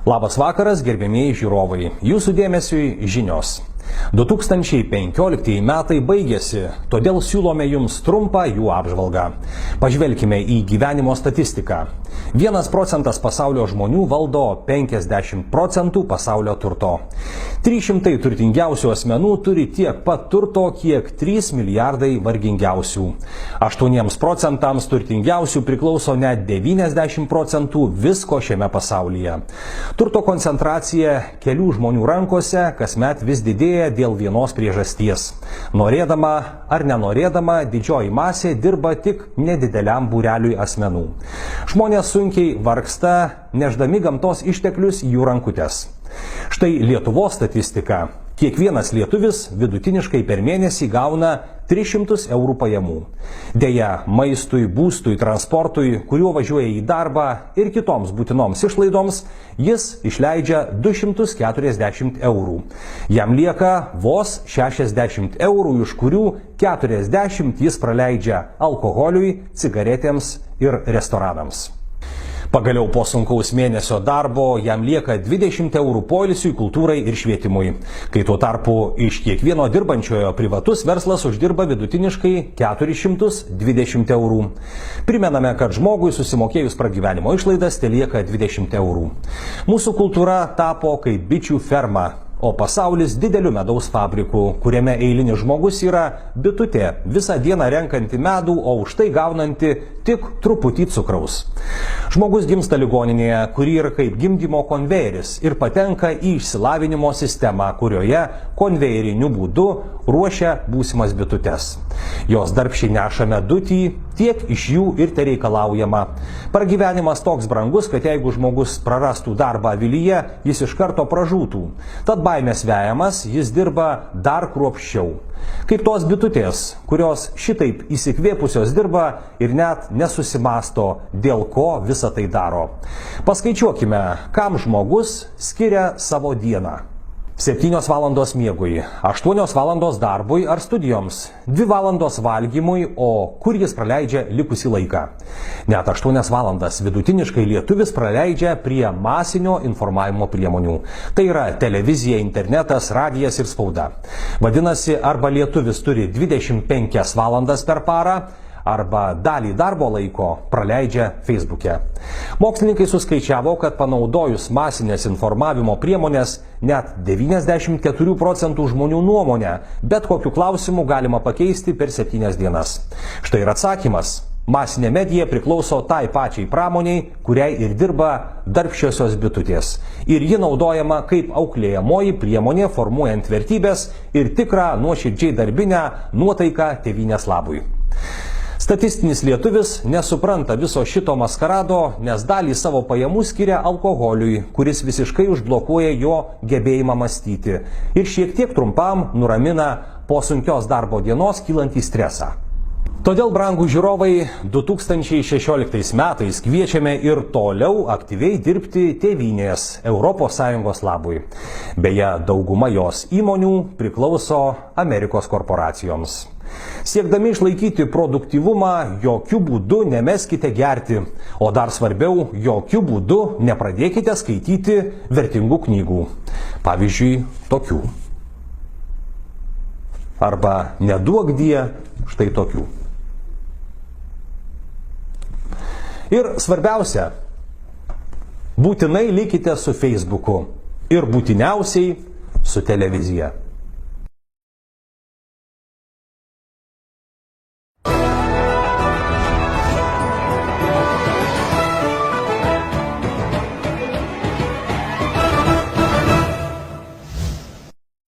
Labas vakaras, gerbėmieji žiūrovai. Jūsų dėmesiui žinios. 2015 metai baigėsi, todėl siūlome jums trumpą jų apžvalgą. Pažvelkime į gyvenimo statistiką. 1% pasaulio žmonių valdo 50% pasaulio turto. 300 turtingiausių asmenų turi tiek pat turto, kiek 3 milijardai vargingiausių. 8% turtingiausių priklauso net 90% visko šiame pasaulyje. Turto koncentracija kelių žmonių rankose kasmet vis didėja dėl vienos priežasties. Norėdama ar nenorėdama, didžioji masė dirba tik nedideliam būreliui asmenų. Žmonės sunkiai vargsta, nešdami gamtos išteklius į jų rankutes. Štai Lietuvos statistika. Kiekvienas lietuvis vidutiniškai per mėnesį gauna 300 eurų pajamų. Deja, maistui, būstui, transportui, kuriuo važiuoja į darbą ir kitoms būtinoms išlaidoms, jis išleidžia 240 eurų. Jam lieka vos 60 eurų, iš kurių 40 jis praleidžia alkoholiui, cigaretėms ir restoranams. Pagaliau po sunkaus mėnesio darbo jam lieka 20 eurų poilsiui, kultūrai ir švietimui. Kai tuo tarpu iš kiekvieno dirbančiojo privatus verslas uždirba vidutiniškai 420 eurų. Primename, kad žmogui susimokėjus pragyvenimo išlaidas telieka 20 eurų. Mūsų kultūra tapo kaip bičių ferma, o pasaulis dideliu medaus fabriku, kuriame eilinis žmogus yra bitutė, visą dieną renkanti medų, o už tai gaunanti tik truputį cukraus. Žmogus gimsta ligoninėje, kuri yra kaip gimdymo konvejeris ir patenka į išsilavinimo sistemą, kurioje konvejeriniu būdu ruošia būsimas bitutes. Jos darbščiai neša medutį, tiek iš jų ir tereikalaujama. Pragyvenimas toks brangus, kad jeigu žmogus prarastų darbą avilyje, jis iš karto pražūtų. Tad baimės vejamas, jis dirba dar kruopščiau. Kaip tos bitutės, kurios šitaip įsikvėpusios dirba ir net nesusimasto, dėl ko visą tai daro. Paskaičiuokime, kam žmogus skiria savo dieną. 7 valandos miegui, 8 valandos darbui ar studijoms, 2 valandos valgymui, o kur jis praleidžia likusį laiką. Net 8 valandas vidutiniškai lietuvis praleidžia prie masinio informavimo priemonių. Tai yra televizija, internetas, radijas ir spauda. Vadinasi, arba lietuvis turi 25 valandas per parą, arba dalį darbo laiko praleidžia Facebook'e. Mokslininkai suskaičiavo, kad panaudojus masinės informavimo priemonės, net 94% žmonių nuomonę bet kokiu klausimu galima pakeisti per 7 dienas. Štai ir atsakymas. Masinė medija priklauso tai pačiai pramoniai, kuriai ir dirba darbščiosios bitutės. Ir ji naudojama kaip auklėjamoji priemonė formuojant vertybės ir tikrą nuoširdžiai darbinę nuotaiką tėvynės labui. Statistinis lietuvis nesupranta viso šito maskarado, nes dalį savo pajamų skiria alkoholiui, kuris visiškai užblokuoja jo gebėjimą mąstyti ir šiek tiek trumpam nuramina po sunkios darbo dienos kylantį stresą. Todėl, brangų žiūrovai, 2016 metais kviečiame ir toliau aktyviai dirbti tėvynės ES labui. Beje, dauguma jos įmonių priklauso Amerikos korporacijoms. Siekdami išlaikyti produktyvumą, jokių būdų nemeskite gerti, o dar svarbiau, jokių būdų nepradėkite skaityti vertingų knygų. Pavyzdžiui, tokių. Arba neduokdie štai tokių. Ir svarbiausia, būtinai likite su Facebook'u ir būtiniausiai su televizija.